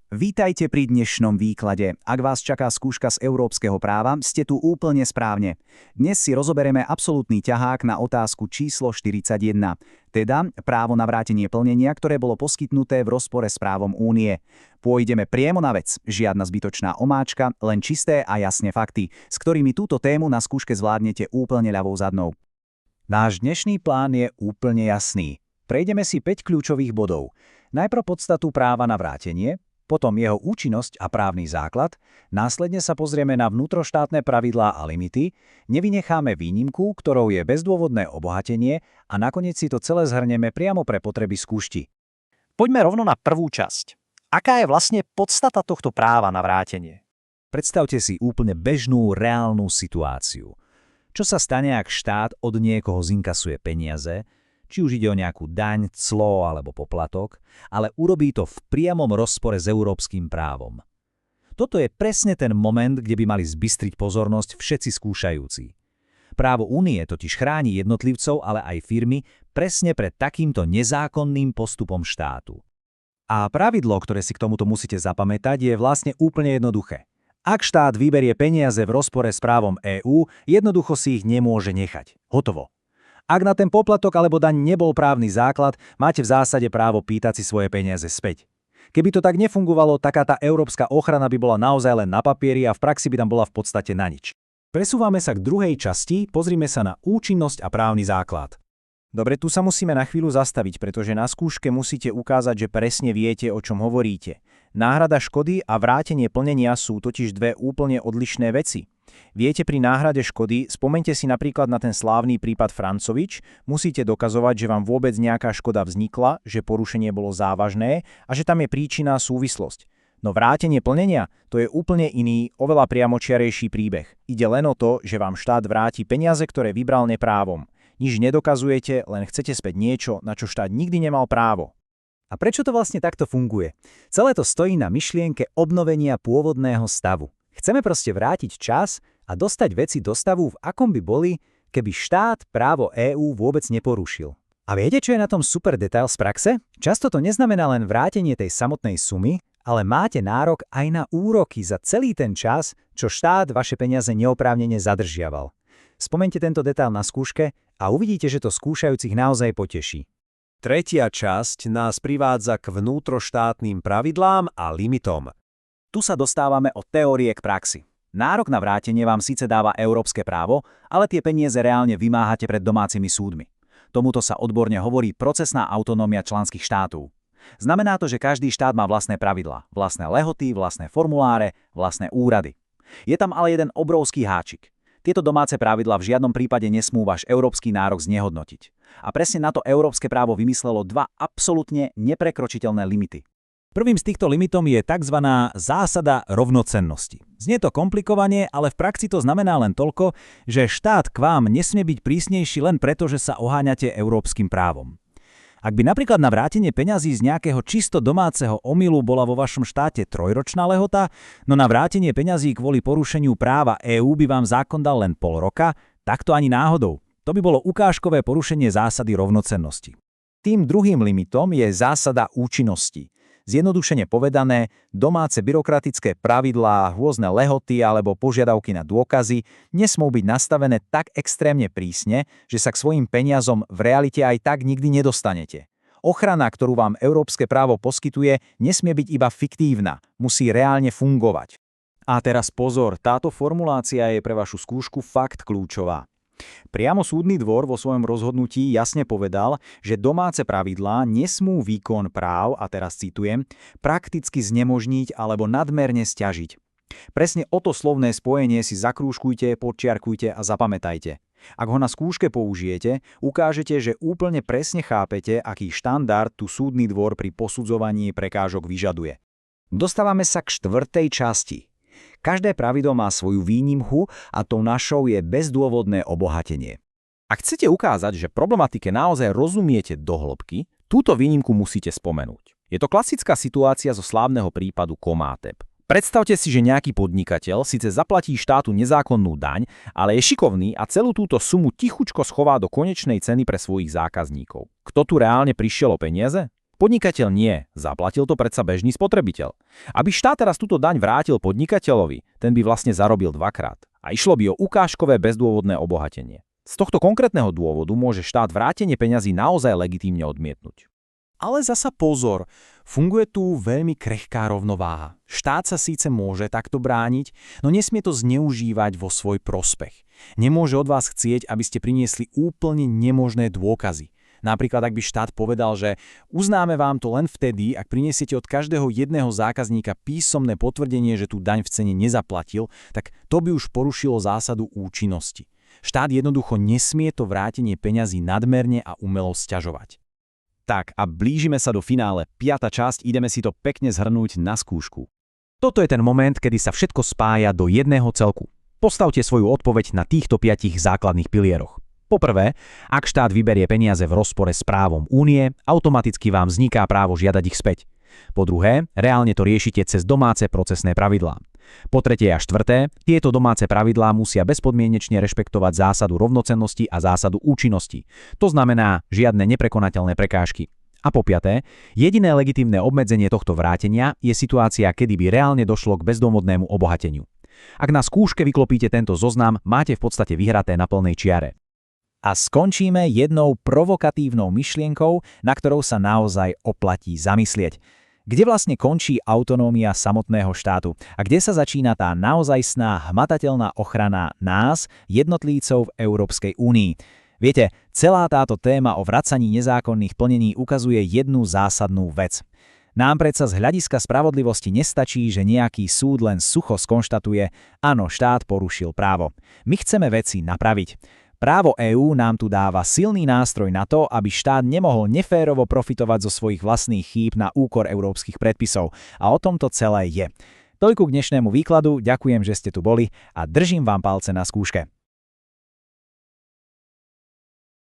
Vítajte pri dnešnom výklade. Ak vás čaká skúška z európskeho práva, ste tu úplne správne. Dnes si rozoberieme absolútny ťahák na otázku číslo 41, teda právo na vrátenie plnenia, ktoré bolo poskytnuté v rozpore s právom Únie. Pôjdeme priamo na vec, žiadna zbytočná omáčka, len čisté a jasné fakty, s ktorými túto tému na skúške zvládnete úplne ľavou zadnou. Náš dnešný plán je úplne jasný. Prejdeme si 5 kľúčových bodov. Najprv podstatu práva na vrátenie, potom jeho účinnosť a právny základ, následne sa pozrieme na vnútroštátne pravidlá a limity, nevynecháme výnimku, ktorou je bezdôvodné obohatenie a nakoniec si to celé zhrnieme priamo pre potreby skúšti. Poďme rovno na prvú časť. Aká je vlastne podstata tohto práva na vrátenie? Predstavte si úplne bežnú, reálnu situáciu. Čo sa stane, ak štát od niekoho zinkasuje peniaze, či už ide o nejakú daň, clo alebo poplatok, ale urobí to v priamom rozpore s európskym právom. Toto je presne ten moment, kde by mali zbystriť pozornosť všetci skúšajúci. Právo Únie totiž chráni jednotlivcov, ale aj firmy presne pred takýmto nezákonným postupom štátu. A pravidlo, ktoré si k tomuto musíte zapamätať, je vlastne úplne jednoduché. Ak štát vyberie peniaze v rozpore s právom EÚ, jednoducho si ich nemôže nechať. Hotovo. Ak na ten poplatok alebo daň nebol právny základ, máte v zásade právo pýtať si svoje peniaze späť. Keby to tak nefungovalo, taká tá európska ochrana by bola naozaj len na papieri a v praxi by tam bola v podstate na nič. Presúvame sa k druhej časti, pozrime sa na účinnosť a právny základ. Dobre, tu sa musíme na chvíľu zastaviť, pretože na skúške musíte ukázať, že presne viete, o čom hovoríte. Náhrada škody a vrátenie plnenia sú totiž dve úplne odlišné veci. Viete, pri náhrade škody, spomeňte si napríklad na ten slávny prípad Francovič, musíte dokazovať, že vám vôbec nejaká škoda vznikla, že porušenie bolo závažné a že tam je príčinná súvislosť. No vrátenie plnenia, to je úplne iný, oveľa priamočiarejší príbeh. Ide len o to, že vám štát vráti peniaze, ktoré vybral neprávom. Nič nedokazujete, len chcete späť niečo, na čo štát nikdy nemal právo. A prečo to vlastne takto funguje? Celé to stojí na myšlienke obnovenia pôvodného stavu. Chceme proste vrátiť čas a dostať veci do stavu, v akom by boli, keby štát právo EÚ vôbec neporušil. A viete, čo je na tom super detail z praxe? Často to neznamená len vrátenie tej samotnej sumy, ale máte nárok aj na úroky za celý ten čas, čo štát vaše peniaze neoprávnene zadržiaval. Spomeňte tento detail na skúške a uvidíte, že to skúšajúcich naozaj poteší. Tretia časť nás privádza k vnútroštátnym pravidlám a limitom. Tu sa dostávame od teórie k praxi. Nárok na vrátenie vám síce dáva európske právo, ale tie peniaze reálne vymáhate pred domácimi súdmi. Tomuto sa odborne hovorí procesná autonómia členských štátov. Znamená to, že každý štát má vlastné pravidlá, vlastné lehoty, vlastné formuláre, vlastné úrady. Je tam ale jeden obrovský háčik. Tieto domáce pravidlá v žiadnom prípade nesmú váš európsky nárok znehodnotiť. A presne na to európske právo vymyslelo dva absolútne neprekročiteľné limity. Prvým z týchto limitov je tzv. Zásada rovnocennosti. Znie to komplikovane, ale v praxi to znamená len toľko, že štát k vám nesmie byť prísnejší len preto, že sa oháňate európskym právom. Ak by napríklad na vrátenie peňazí z nejakého čisto domáceho omylu bola vo vašom štáte 3-ročná lehota, no na vrátenie peňazí kvôli porušeniu práva EÚ by vám zákon dal len pol roka, tak to ani náhodou. To by bolo ukážkové porušenie zásady rovnocennosti. Tým druhým limitom je zásada účinnosti. Zjednodušene povedané, domáce byrokratické pravidlá, rôzne lehoty alebo požiadavky na dôkazy nesmú byť nastavené tak extrémne prísne, že sa k svojim peniazom v realite aj tak nikdy nedostanete. Ochrana, ktorú vám európske právo poskytuje, nesmie byť iba fiktívna, musí reálne fungovať. A teraz pozor, táto formulácia je pre vašu skúšku fakt kľúčová. Priamo súdny dvor vo svojom rozhodnutí jasne povedal, že domáce pravidlá nesmú výkon práv, a teraz citujem, prakticky znemožniť alebo nadmerne sťažiť. Presne o to slovné spojenie si zakrúžkujte, podčiarkujte a zapamätajte. Ak ho na skúške použijete, ukážete, že úplne presne chápete, aký štandard tu súdny dvor pri posudzovaní prekážok vyžaduje. Dostávame sa k štvrtej časti. Každé pravidlo má svoju výnimku a tou našou je bezdôvodné obohatenie. Ak chcete ukázať, že problematike naozaj rozumiete do hĺbky, túto výnimku musíte spomenúť. Je to klasická situácia zo slávneho prípadu Komátep. Predstavte si, že nejaký podnikateľ síce zaplatí štátu nezákonnú daň, ale je šikovný a celú túto sumu tichučko schová do konečnej ceny pre svojich zákazníkov. Kto tu reálne prišiel o peniaze? Podnikateľ nie, zaplatil to predsa bežný spotrebiteľ. Aby štát teraz túto daň vrátil podnikateľovi, ten by vlastne zarobil dvakrát. A išlo by o ukážkové bezdôvodné obohatenie. Z tohto konkrétneho dôvodu môže štát vrátenie peňazí naozaj legitímne odmietnúť. Ale zasa pozor, funguje tu veľmi krehká rovnováha. Štát sa síce môže takto brániť, no nesmie to zneužívať vo svoj prospech. Nemôže od vás chcieť, aby ste priniesli úplne nemožné dôkazy. Napríklad, ak by štát povedal, že uznáme vám to len vtedy, ak prinesiete od každého jedného zákazníka písomné potvrdenie, že tú daň v cene nezaplatil, tak to by už porušilo zásadu účinnosti. Štát jednoducho nesmie to vrátenie peňazí nadmerne a umelo sťažovať. Tak a blížime sa do finále. 5. časť, ideme si to pekne zhrnúť na skúšku. Toto je ten moment, kedy sa všetko spája do jedného celku. Postavte svoju odpoveď na týchto 5 základných pilieroch. Poprvé, ak štát vyberie peniaze v rozpore s právom Únie, automaticky vám vzniká právo žiadať ich späť. Po druhé, reálne to riešite cez domáce procesné pravidlá. Po tretie a štvrté, tieto domáce pravidlá musia bezpodmienečne rešpektovať zásadu rovnocennosti a zásadu účinnosti. To znamená žiadne neprekonateľné prekážky. A po piaté, jediné legitímne obmedzenie tohto vrátenia je situácia, kedy by reálne došlo k bezdôvodnému obohateniu. Ak na skúške vyklopíte tento zoznam, máte v podstate vyhraté na plnej čiare. A skončíme jednou provokatívnou myšlienkou, na ktorou sa naozaj oplatí zamyslieť. Kde vlastne končí autonómia samotného štátu a kde sa začína tá naozajstná hmatateľná ochrana nás, jednotlivcov v Európskej únii? Viete, celá táto téma o vracaní nezákonných plnení ukazuje jednu zásadnú vec. Nám predsa z hľadiska spravodlivosti nestačí, že nejaký súd len sucho skonštatuje, áno, štát porušil právo. My chceme veci napraviť. Právo EÚ nám tu dáva silný nástroj na to, aby štát nemohol neférovo profitovať zo svojich vlastných chýb na úkor európskych predpisov. A o tom to celé je. Toľko k dnešnému výkladu, ďakujem, že ste tu boli a držím vám palce na skúške.